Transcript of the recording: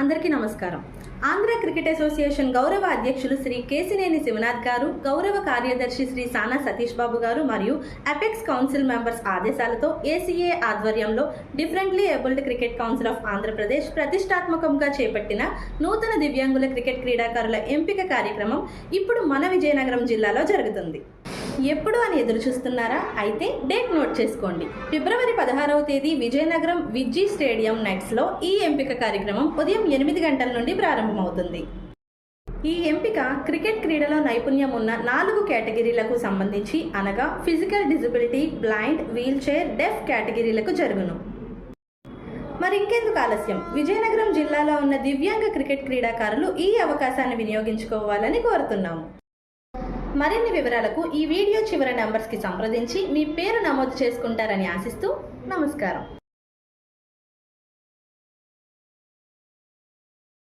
అందరికీ నమస్కారం. Andhra cricket association గౌరవ అధ్యక్షులు శ్రీ కేసినేని శివనాథ్ గారు, గౌరవ కార్యదర్శి శ్రీ సానా సతీష్ బాబు గారు మరియు అపెక్స్ కౌన్సిల్ మెంబర్స్ ఆదేశాలతో ఏసీఏ ఆధ్వర్యంలో differently abled cricket council of Andhra Pradesh ప్రతిష్టాత్మకంగా చేపట్టిన నూతన దివ్యాంగుల క్రికెట్ క్రీడాకారుల ఎంపిక కార్యక్రమం ఇప్పుడు మన విజయనగరం జిల్లాలో జరుగుతుంది. ఎప్పుడు అని ఎదురు చూస్తున్నారా? అయితే డేట్ నోట్ చేసుకోండి. ఫిబ్రవరి 16వ తేదీ విజయనగరం విజ్జీ స్టేడియం నెట్స్లో ఈ ఎంపిక కార్యక్రమం ఉదయం 8 గంటల నుండి ప్రారంభమవుతుంది. ఈ ఎంపిక క్రికెట్ క్రీడలో నైపుణ్యం ఉన్న 4 కేటగిరీలకు సంబంధించి అనగా physical disability, blind, wheelchair, deaf కేటగిరీలకు జరుగును. మరి ఇంకెందుకు ఆలస్యం? విజయనగరం జిల్లాలో ఉన్న దివ్యాంగ క్రికెట్ క్రీడాకారులు ఈ అవకాశాన్ని వినియోగించుకోవాలని కోరుతున్నాము. మరిన్ని వివరాలకు ఈ వీడియో చివరి నంబర్స్కి సంప్రదించి మీ పేరు నమోదు చేసుకుంటారని ఆశిస్తూ నమస్కారం.